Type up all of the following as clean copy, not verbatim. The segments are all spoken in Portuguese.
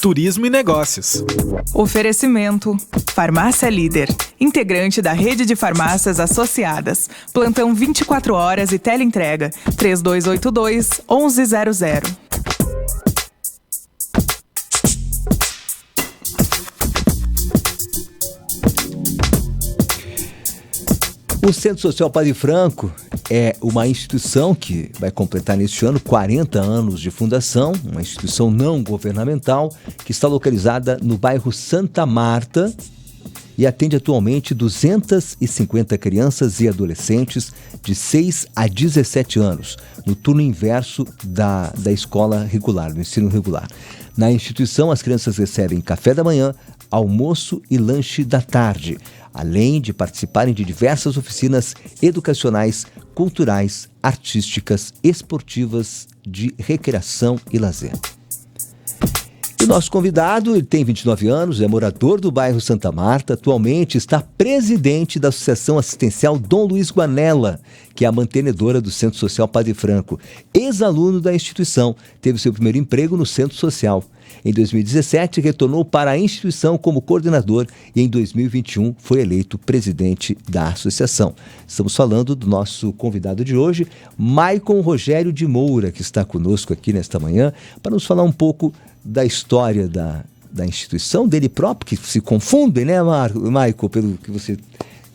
turismo e negócios. Oferecimento: Farmácia Líder, integrante da rede de farmácias associadas. Plantão 24 horas e teleentrega 3282-1100. O Centro Social Padre Franco é uma instituição que vai completar neste ano 40 anos de fundação, uma instituição não governamental que está localizada no bairro Santa Marta e atende atualmente 250 crianças e adolescentes de 6 a 17 anos, no turno inverso da escola regular, do ensino regular. Na instituição, as crianças recebem café da manhã, almoço e lanche da tarde, além de participarem de diversas oficinas educacionais, culturais, artísticas, esportivas, de recreação e lazer. E o nosso convidado, ele tem 29 anos, é morador do bairro Santa Marta, atualmente está presidente da Associação Assistencial Dom Luiz Guanella, que é a mantenedora do Centro Social Padre Franco. Ex-aluno da instituição, teve seu primeiro emprego no Centro Social. Em 2017, retornou para a instituição como coordenador e em 2021 foi eleito presidente da associação. Estamos falando do nosso convidado de hoje, Maicon Rogério de Moura, que está conosco aqui nesta manhã, para nos falar um pouco da história da instituição, dele próprio, que se confundem, né, Maicon, pelo que você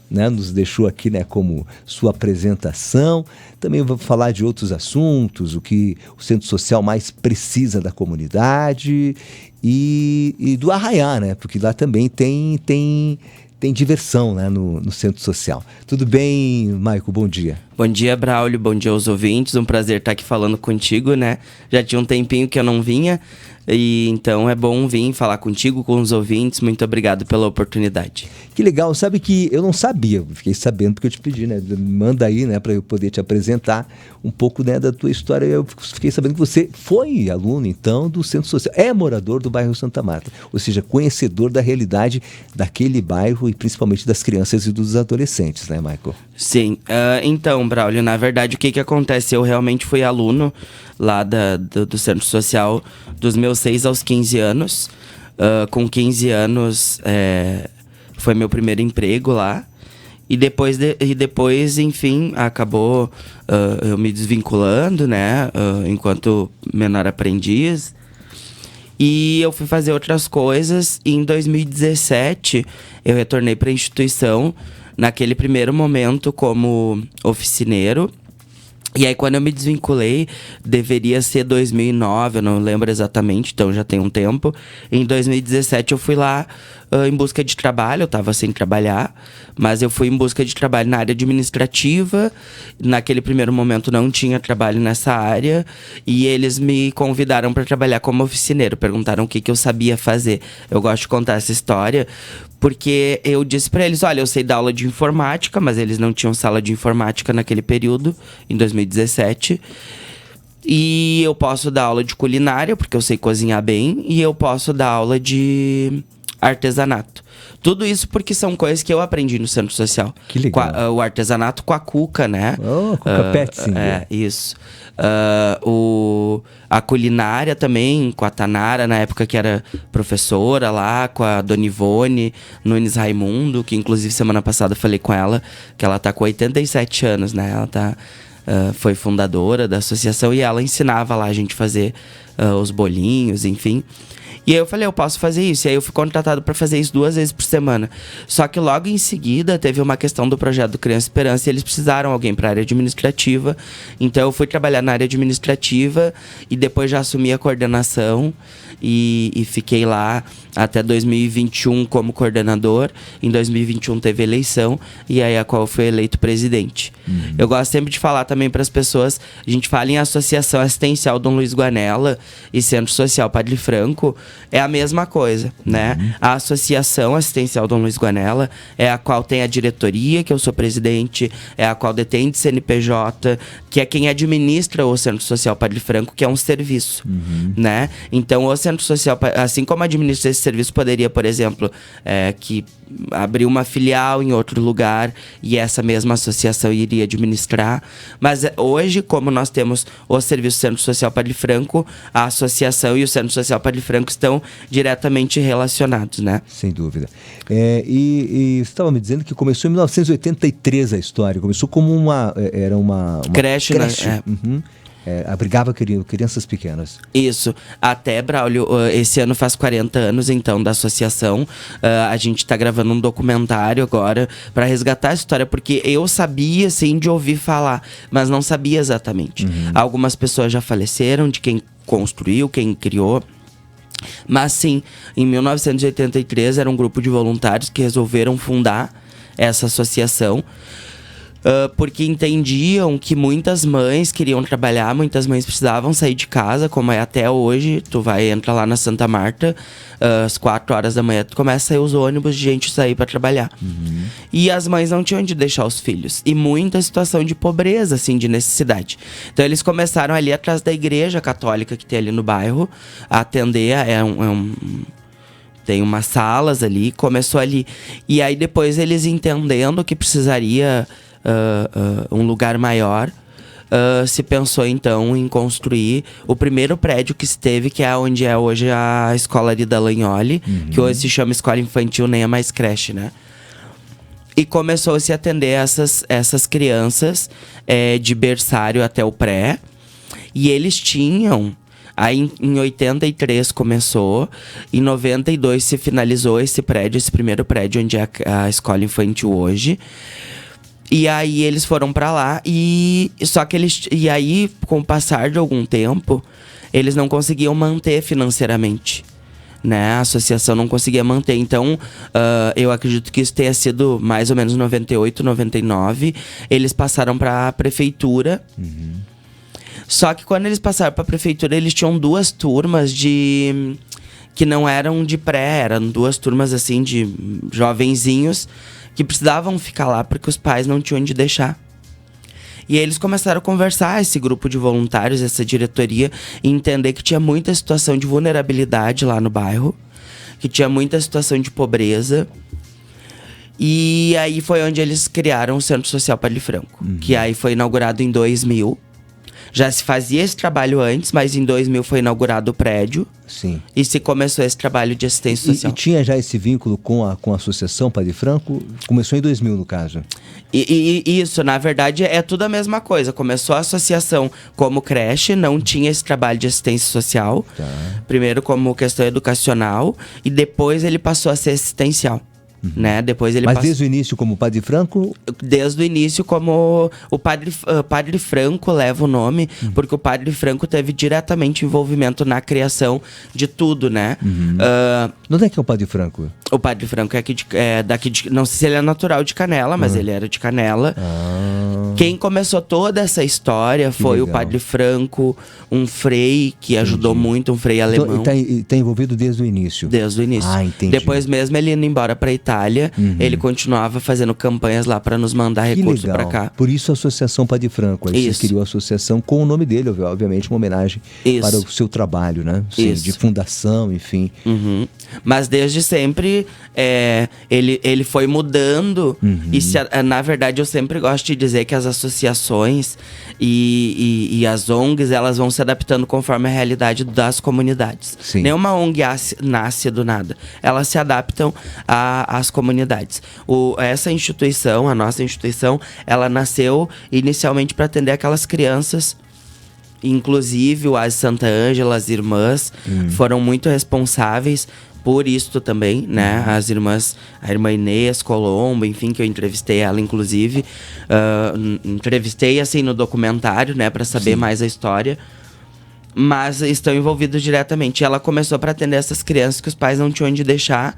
nos deixou aqui como sua apresentação. Também vou falar de outros assuntos, o que o Centro Social mais precisa da comunidade e do Arraiá, porque lá também tem diversão no Centro Social. Tudo bem, Maicon? Bom dia. Bom dia, Braulio. Bom dia aos ouvintes. Um prazer estar aqui falando contigo, Já tinha um tempinho que eu não vinha. E então é bom vir falar contigo, com os ouvintes. Muito obrigado pela oportunidade. Que legal, sabe que eu não sabia, fiquei sabendo porque eu te pedi, manda aí, para eu poder te apresentar um pouco, da tua história. Eu fiquei sabendo que você foi aluno, então, do Centro Social, é morador do bairro Santa Marta, ou seja, conhecedor da realidade daquele bairro e principalmente das crianças e dos adolescentes, Maicon? Sim, então, Braulio, na verdade, o que acontece? Eu realmente fui aluno lá do Centro Social dos meus 6 aos 15 anos. Com 15 anos foi meu primeiro emprego lá. E depois, enfim, acabou eu me desvinculando, enquanto menor aprendiz. E eu fui fazer outras coisas. E em 2017, eu retornei para a instituição, naquele primeiro momento como oficineiro. E aí, quando eu me desvinculei, deveria ser 2009, eu não lembro exatamente, então já tem um tempo. Em 2017, eu fui lá em busca de trabalho, eu estava sem trabalhar, mas eu fui em busca de trabalho na área administrativa. Naquele primeiro momento, não tinha trabalho nessa área, e eles me convidaram para trabalhar como oficineiro, perguntaram o que eu sabia fazer. Eu gosto de contar essa história, porque eu disse para eles, olha, eu sei dar aula de informática, mas eles não tinham sala de informática naquele período, em 2017. E eu posso dar aula de culinária, porque eu sei cozinhar bem, e eu posso dar aula de artesanato. Tudo isso porque são coisas que eu aprendi no Centro Social. Que legal. O artesanato com a Cuca, Oh, Cuca Petzinger. Isso. A culinária também, com a Tanara, na época que era professora lá, com a Dona Ivone Nunes Raimundo, que inclusive semana passada eu falei com ela, que ela tá com 87 anos, Ela foi fundadora da associação e ela ensinava lá a gente fazer os bolinhos, enfim. E aí eu falei, eu posso fazer isso. E aí eu fui contratado para fazer isso 2 vezes por semana. Só que logo em seguida teve uma questão do projeto do Criança Esperança e eles precisaram de alguém para a área administrativa. Então eu fui trabalhar na área administrativa e depois já assumi a coordenação e fiquei lá até 2021 como coordenador. Em 2021 teve eleição e aí a qual eu fui eleito presidente. Eu gosto sempre de falar também para as pessoas, a gente fala em Associação Assistencial Dom Luiz Guanella e Centro Social Padre Franco, é a mesma coisa, A Associação Assistencial Dom Luiz Guanella é a qual tem a diretoria, que eu sou presidente, é a qual detém de CNPJ, que é quem administra o Centro Social Padre Franco, que é um serviço, Então o Centro Social, assim como administra esse serviço, poderia, por exemplo, que abrir uma filial em outro lugar e essa mesma associação iria administrar. Mas hoje, como nós temos o Serviço Centro Social Padre Franco, a associação e o Centro Social Padre Franco estão estão diretamente relacionados, né? Sem dúvida. E você estava me dizendo que começou em 1983 a história. Começou como uma creche. Uhum. Abrigava crianças pequenas. Isso. Até, Braulio, esse ano faz 40 anos, então, da associação. A gente tá gravando um documentário agora para resgatar a história, porque eu sabia, assim, de ouvir falar, mas não sabia exatamente. Algumas pessoas já faleceram, de quem construiu, quem criou. Mas, sim, em 1983 era um grupo de voluntários que resolveram fundar essa associação. Porque entendiam que muitas mães queriam trabalhar, muitas mães precisavam sair de casa, como é até hoje. Tu entra lá na Santa Marta, às 4 horas da manhã, tu começa a sair os ônibus de gente sair para trabalhar. E as mães não tinham onde deixar os filhos. E muita situação de pobreza, assim, de necessidade. Então eles começaram ali atrás da igreja católica que tem ali no bairro, a atender, tem umas salas ali, começou ali. E aí depois eles entendendo que precisaria um lugar maior, se pensou então em construir o primeiro prédio que se teve, que é onde é hoje a escola ali da Lanholi, que hoje se chama escola infantil, nem é mais creche, né? E começou a se atender essas crianças de berçário até o pré. E eles tinham... Aí em 83 começou, em 92 se finalizou esse primeiro prédio onde é a escola infantil hoje. E aí eles foram pra lá e aí, com o passar de algum tempo, eles não conseguiam manter financeiramente, né? A associação não conseguia manter. Então, eu acredito que isso tenha sido mais ou menos 98, 99. Eles passaram pra prefeitura. Só que quando eles passaram pra prefeitura, eles tinham 2 turmas que não eram de pré, eram 2 turmas assim de jovenzinhos que precisavam ficar lá porque os pais não tinham onde deixar. E aí eles começaram a conversar, esse grupo de voluntários, essa diretoria, e entender que tinha muita situação de vulnerabilidade lá no bairro, que tinha muita situação de pobreza. E aí foi onde eles criaram o Centro Social Padre Franco, que aí foi inaugurado em 2000. Já se fazia esse trabalho antes, mas em 2000 foi inaugurado o prédio. Sim. E se começou esse trabalho de assistência social. E tinha já esse vínculo com a Associação Padre Franco? Começou em 2000, no caso. Isso, na verdade, é tudo a mesma coisa. Começou a associação como creche, não tinha esse trabalho de assistência social. Tá. Primeiro como questão educacional, e depois ele passou a ser assistencial. Né? Depois ele Mas desde o início como Padre Franco? Desde o início como o Padre Franco leva o nome, porque o Padre Franco teve diretamente envolvimento na criação de tudo, né? Onde é que é o Padre Franco? O Padre Franco é daqui de... Não sei se ele é natural de Canela, mas ele era de Canela. Quem começou toda essa história foi o Padre Franco, um frei que ajudou muito, um frei alemão. Então, ele tá envolvido desde o início? Desde o início. Entendi. Depois mesmo ele indo embora pra Itália, ele continuava fazendo campanhas lá pra nos mandar recursos pra cá. Por isso a Associação Padre Franco. Aí você criou a associação com o nome dele, obviamente, uma homenagem para o seu trabalho, né? Sim, de fundação, enfim. Mas desde sempre ele foi mudando. E na verdade eu sempre gosto de dizer que as associações e as ONGs, elas vão se adaptando conforme a realidade das comunidades. Sim. Nenhuma ONG nasce do nada. Elas se adaptam às comunidades. Essa instituição, a nossa instituição, ela nasceu inicialmente para atender aquelas crianças. Inclusive o As Santa Ângela, as irmãs, foram muito responsáveis por isso também, né? As irmãs, a irmã Inês Colombo, enfim, que eu entrevistei ela, inclusive. Entrevistei, assim, no documentário, né? Pra saber mais a história. Mas estão envolvidos diretamente. Ela começou para atender essas crianças que os pais não tinham onde deixar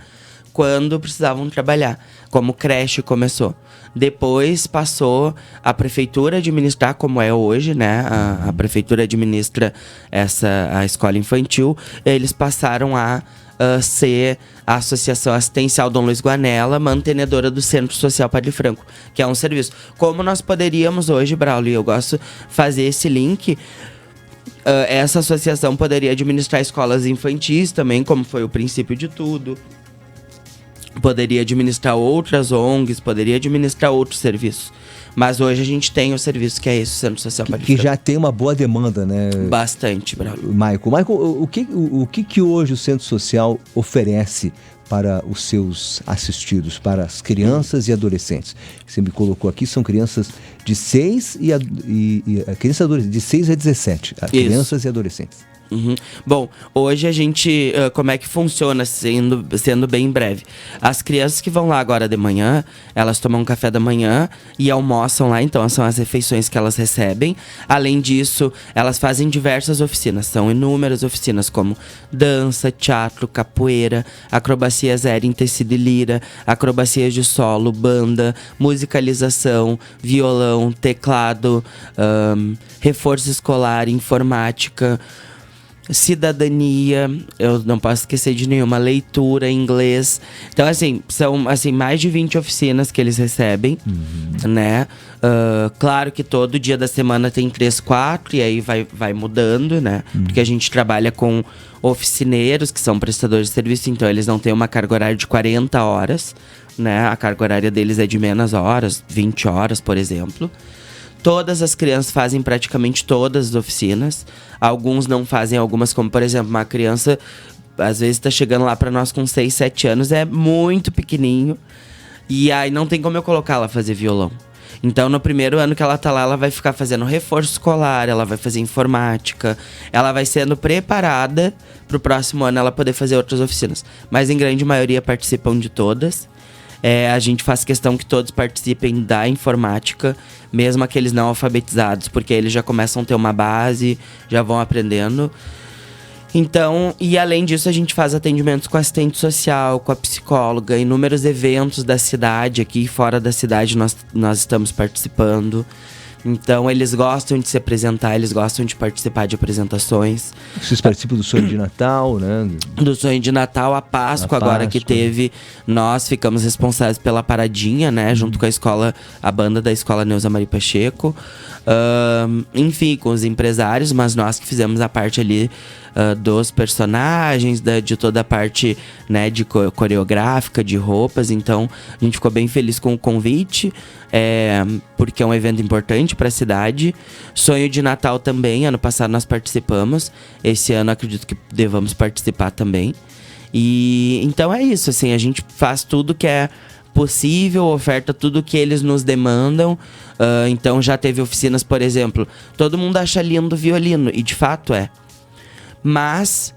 quando precisavam trabalhar. Como creche começou. Depois passou a prefeitura a administrar, como é hoje, né? A prefeitura administra a escola infantil. Eles passaram a ser a Associação Assistencial Dom Luiz Guanella, mantenedora do Centro Social Padre Franco, que é um serviço. Como nós poderíamos hoje, Braulio, eu gosto de fazer esse link, essa associação poderia administrar escolas infantis também, como foi o princípio de tudo. Poderia administrar outras ONGs, poderia administrar outros serviços. Mas hoje a gente tem o serviço que é esse, o Centro Social Padre Que Franco. já tem uma boa demanda, né? Bastante, Braulio. Michael, o que hoje o Centro Social oferece para os seus assistidos, para as crianças e adolescentes? Você me colocou aqui, são crianças de 6 de 6 a 17, crianças e adolescentes. Uhum. Bom, hoje a gente, como é que funciona, sendo bem breve. As crianças que vão lá agora de manhã, elas tomam um café da manhã e almoçam lá, então são as refeições que elas recebem. Além disso, elas fazem diversas oficinas, são inúmeras oficinas como dança, teatro, capoeira, acrobacias aérea em tecido e lira, acrobacias de solo, banda, musicalização, violão, teclado, reforço escolar, informática, cidadania, eu não posso esquecer de nenhuma, leitura, inglês. Então, assim, são assim, mais de 20 oficinas que eles recebem, né? Claro que todo dia da semana tem 3, 4, e aí vai mudando, né? Porque a gente trabalha com oficineiros, que são prestadores de serviço, então eles não têm uma carga horária de 40 horas, né? A carga horária deles é de menos horas, 20 horas, por exemplo. Todas as crianças fazem praticamente todas as oficinas. Alguns não fazem algumas, como por exemplo, uma criança às vezes tá chegando lá para nós com 6, 7 anos, é muito pequenininho. E aí não tem como eu colocar ela a fazer violão. Então no primeiro ano que ela tá lá, ela vai ficar fazendo reforço escolar, ela vai fazer informática, ela vai sendo preparada pro próximo ano ela poder fazer outras oficinas. Mas em grande maioria participam de todas. A gente faz questão que todos participem da informática, mesmo aqueles não alfabetizados, porque eles já começam a ter uma base, já vão aprendendo. Então, e além disso, a gente faz atendimentos com assistente social, com a psicóloga, inúmeros eventos da cidade, aqui e fora da cidade nós estamos participando. Então, eles gostam de se apresentar, eles gostam de participar de apresentações. Vocês participam do Sonho de Natal, né? Do Sonho de Natal, a Páscoa agora que teve, nós ficamos responsáveis pela paradinha, né? Junto com a escola, a banda da escola Neuza Maria Pacheco. Enfim, com os empresários, mas nós que fizemos a parte ali dos personagens, de toda a parte, né, de coreográfica, de roupas. Então, a gente ficou bem feliz com o convite, porque é um evento importante para a cidade. Sonho de Natal também, ano passado nós participamos. Esse ano acredito que devamos participar também. E então é isso, assim, a gente faz tudo que é possível, oferta tudo que eles nos demandam. Então já teve oficinas, por exemplo, todo mundo acha lindo o violino, e de fato é. Mas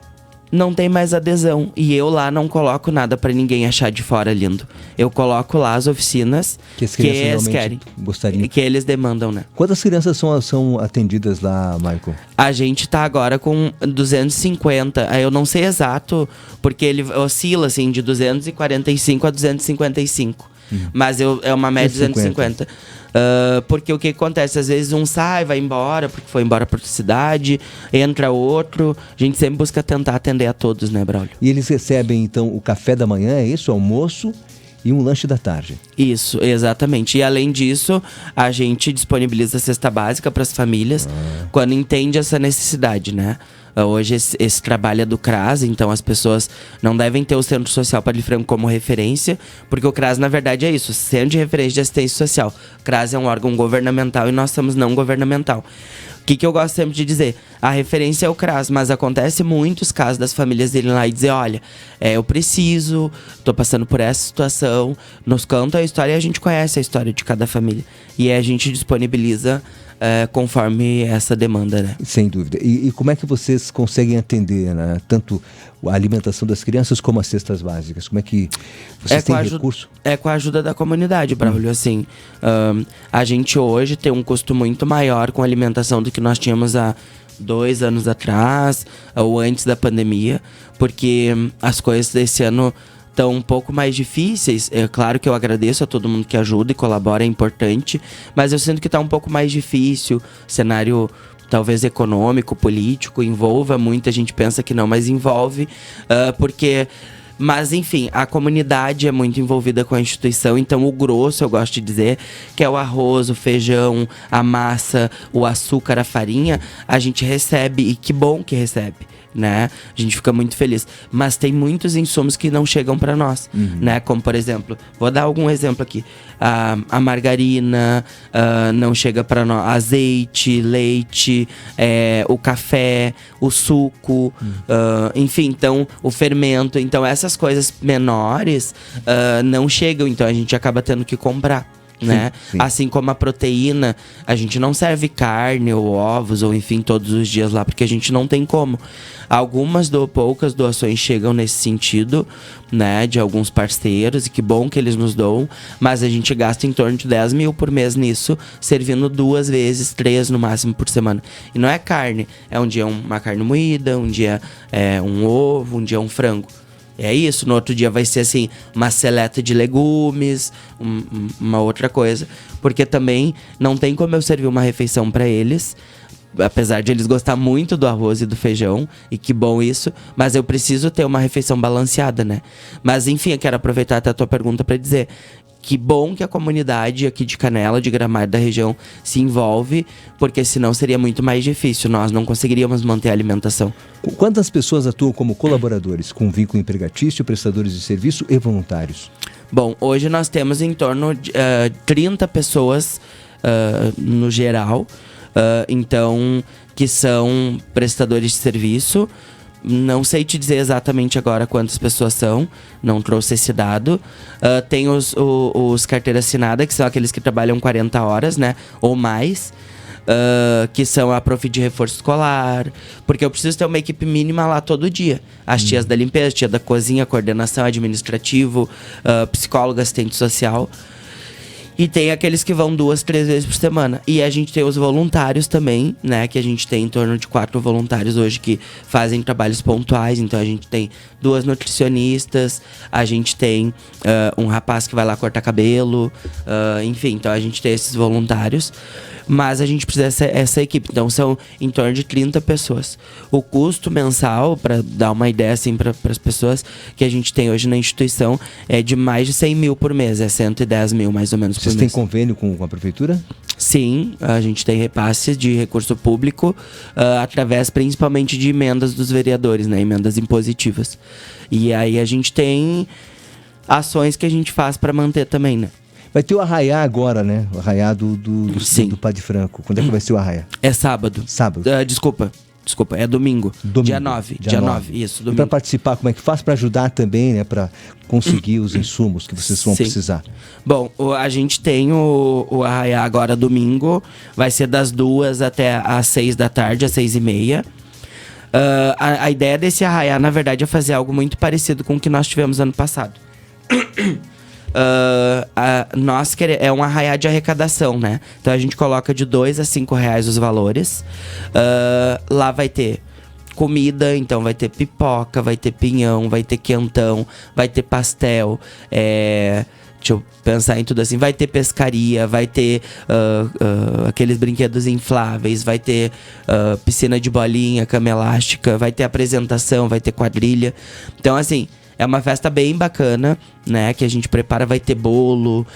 não tem mais adesão. E eu lá não coloco nada pra ninguém achar de fora lindo. Eu coloco lá as oficinas que eles querem. Gostariam. Que eles demandam, né? Quantas crianças são atendidas lá, Michael? A gente tá agora com 250. Eu não sei exato, porque ele oscila assim de 245 a 255. Mas é uma média de 250. Porque o que acontece? Às vezes um sai, vai embora, porque foi embora pra outra cidade, entra outro. A gente sempre busca tentar atender a todos, né, Braulio? E eles recebem, então, o café da manhã, é isso? Almoço e um lanche da tarde. Isso, exatamente. E além disso, a gente disponibiliza a cesta básica para as famílias quando entende essa necessidade, né? Hoje esse trabalho é do CRAS, então as pessoas não devem ter o Centro Social Padre Franco como referência, porque o CRAS na verdade é isso, Centro de Referência de Assistência Social. O CRAS é um órgão governamental e nós somos não governamental. O que eu gosto sempre de dizer? A referência é o CRAS, mas acontece muitos casos das famílias irem lá e dizer, olha, eu preciso, tô passando por essa situação, nos conta a história e a gente conhece a história de cada família. E a gente disponibiliza conforme essa demanda, né? Sem dúvida. E como é que vocês conseguem atender, né, tanto a alimentação das crianças como as cestas básicas? Como é que vocês têm recurso? É com a ajuda da comunidade, Braulio. Assim, a gente hoje tem um custo muito maior com a alimentação do que nós tínhamos há 2 anos atrás, ou antes da pandemia, porque as coisas desse ano estão um pouco mais difíceis. É claro que eu agradeço a todo mundo que ajuda e colabora, é importante, mas eu sinto que está um pouco mais difícil. O cenário talvez econômico, político, envolva muito, a gente pensa que não, mas envolve, mas enfim, a comunidade é muito envolvida com a instituição, então o grosso, eu gosto de dizer, que é o arroz, o feijão, a massa, o açúcar, a farinha, a gente recebe, e que bom que recebe. né? A gente fica muito feliz. Mas tem muitos insumos que não chegam para nós, né? Como, por exemplo, vou dar algum exemplo aqui. A margarina não chega para nós. Azeite, leite, o café, o suco, enfim, então, o fermento. Então, essas coisas menores não chegam. Então, a gente acaba tendo que comprar. Né? Sim. Assim como a proteína, a gente não serve carne ou ovos ou enfim todos os dias lá, porque a gente não tem como. Poucas doações chegam nesse sentido, né, de alguns parceiros, e que bom que eles nos doam, mas a gente gasta em torno de 10 mil por mês nisso, servindo 2 vezes, 3 no máximo por semana. E não é carne, é um dia uma carne moída, um dia um ovo, um dia um frango. É isso, no outro dia vai ser assim, uma seleta de legumes, uma outra coisa. Porque também não tem como eu servir uma refeição para eles, apesar de eles gostar muito do arroz e do feijão, e que bom isso, mas eu preciso ter uma refeição balanceada, né? Mas enfim, eu quero aproveitar até a tua pergunta para dizer que bom que a comunidade aqui de Canela, de Gramado, da região, se envolve, porque senão seria muito mais difícil. Nós não conseguiríamos manter a alimentação. Quantas pessoas atuam como colaboradores, com vínculo empregatício, prestadores de serviço e voluntários? Bom, hoje nós temos em torno de 30 pessoas no geral, então, que são prestadores de serviço. Não sei te dizer exatamente agora quantas pessoas são, não trouxe esse dado. Tem os carteira assinada, que são aqueles que trabalham 40 horas, né, ou mais, que são a prof de reforço escolar, porque eu preciso ter uma equipe mínima lá todo dia. As tias da limpeza, tia da cozinha, coordenação, administrativo, psicólogo, assistente social. E tem aqueles que vão 2, 3 vezes por semana. E a gente tem os voluntários também, né? Que a gente tem em torno de 4 voluntários hoje que fazem trabalhos pontuais. Então a gente tem 2 nutricionistas, a gente tem um rapaz que vai lá cortar cabelo, enfim, então a gente tem esses voluntários. Mas a gente precisa essa equipe, então são em torno de 30 pessoas. O custo mensal, para dar uma ideia assim para as pessoas, que a gente tem hoje na instituição é de mais de 100 mil por mês, é 110 mil mais ou menos por mês. Vocês têm convênio com a prefeitura? Sim, a gente tem repasses de recurso público através principalmente de emendas dos vereadores, né, emendas impositivas. E aí a gente tem ações que a gente faz para manter também, né. Vai ter o arraiá agora, né? O arraiá do Padre Franco. Quando é que vai ser o arraiá? É sábado. Sábado. Desculpa, é domingo. Dia 9. Dia 9, isso, domingo. E para participar, como é que faz? Para ajudar também, né? Para conseguir os insumos que vocês vão precisar. Bom, a gente tem o arraiá agora domingo. Vai ser das 2 até às 6 da tarde, às 6h30. A ideia desse arraiá, na verdade, é fazer algo muito parecido com o que nós tivemos ano passado. É um arraiá de arrecadação, né? Então a gente coloca de 2 a 5 reais os valores. Lá vai ter comida, então vai ter pipoca, vai ter pinhão, vai ter quentão, vai ter pastel, deixa eu pensar em tudo assim. Vai ter pescaria, vai ter aqueles brinquedos infláveis, vai ter piscina de bolinha, cama elástica, vai ter apresentação, vai ter quadrilha. Então assim, é uma festa bem bacana, né? Que a gente prepara, vai ter bolo.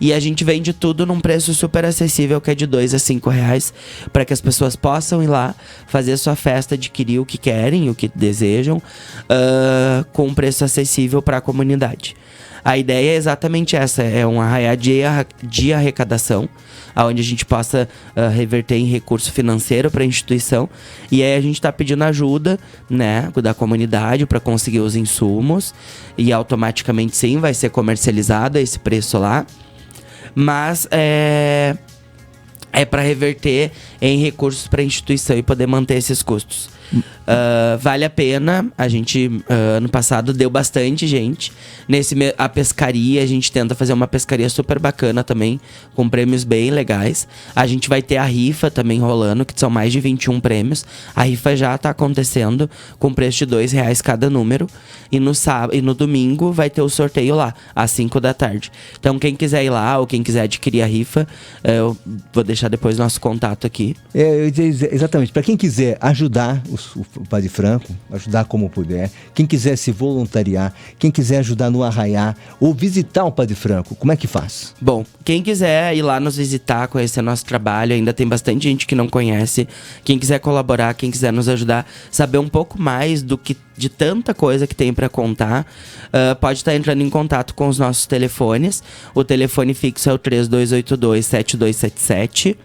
E a gente vende tudo num preço super acessível, que é de 2 a 5 reais, para que as pessoas possam ir lá, fazer sua festa, adquirir o que querem, o que desejam, com um preço acessível para a comunidade. A ideia é exatamente essa, é um arraiá de arrecadação, onde a gente possa reverter em recurso financeiro para a instituição. E aí a gente está pedindo ajuda, né, da comunidade para conseguir os insumos. E automaticamente sim, vai ser comercializado a esse preço lá. Mas é para reverter em recursos para a instituição e poder manter esses custos. Vale a pena. A gente ano passado deu bastante gente. A pescaria, a gente tenta fazer uma pescaria super bacana também, com prêmios bem legais. A gente vai ter a rifa também rolando, que são mais de 21 prêmios. A rifa já tá acontecendo, com preço de 2 reais cada número. E no domingo vai ter o sorteio lá, às 5 da tarde. Então quem quiser ir lá, ou quem quiser adquirir a rifa, eu vou deixar depois nosso contato aqui. Exatamente, para quem quiser ajudar o Padre Franco, ajudar como puder. Quem quiser se voluntariar, quem quiser ajudar no Arraiá ou visitar o Padre Franco, como é que faz? Bom, quem quiser ir lá nos visitar, conhecer nosso trabalho, ainda tem bastante gente que não conhece. Quem quiser colaborar, quem quiser nos ajudar, saber um pouco mais de tanta coisa que tem para contar, pode estar entrando em contato com os nossos telefones. O telefone fixo é o 3282-7277.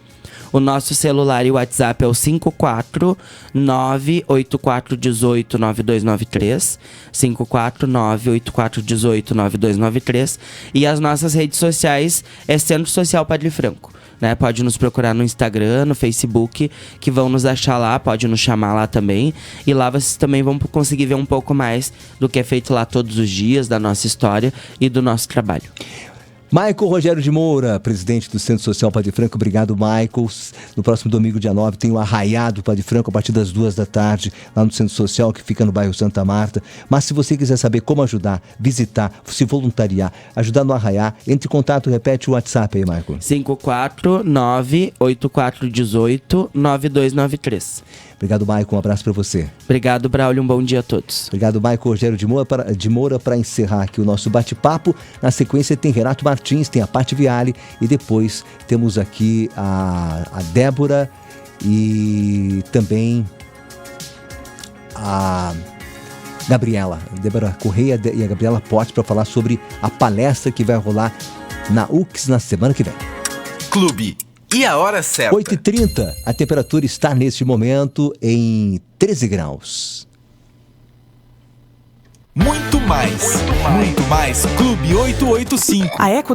O nosso celular e o WhatsApp é o 549-8418-9293. 549-8418-9293. E as nossas redes sociais é Centro Social Padre Franco. Né? Pode nos procurar no Instagram, no Facebook, que vão nos achar lá, pode nos chamar lá também. E lá vocês também vão conseguir ver um pouco mais do que é feito lá todos os dias, da nossa história e do nosso trabalho. Michael Rogério de Moura, presidente do Centro Social Padre Franco. Obrigado, Michael. No próximo domingo, dia 9, tem o Arraiá do Padre Franco a partir das 2h, lá no Centro Social, que fica no bairro Santa Marta. Mas se você quiser saber como ajudar, visitar, se voluntariar, ajudar no Arraiá, entre em contato, repete o WhatsApp aí, Michael. 549-8418-9293. Obrigado, Michael. Um abraço para você. Obrigado, Braulio. Um bom dia a todos. Obrigado, Michael Rogério de Moura, para encerrar aqui o nosso bate-papo. Na sequência tem Renato Martins, tem a Paty Viale e depois temos aqui a Débora e também a Gabriela. Débora Correia e a Gabriela Pote para falar sobre a palestra que vai rolar na UX na semana que vem. Clube. E a hora certa? 8h30, a temperatura está neste momento em 13 graus. Muito mais. Clube 885. A Eco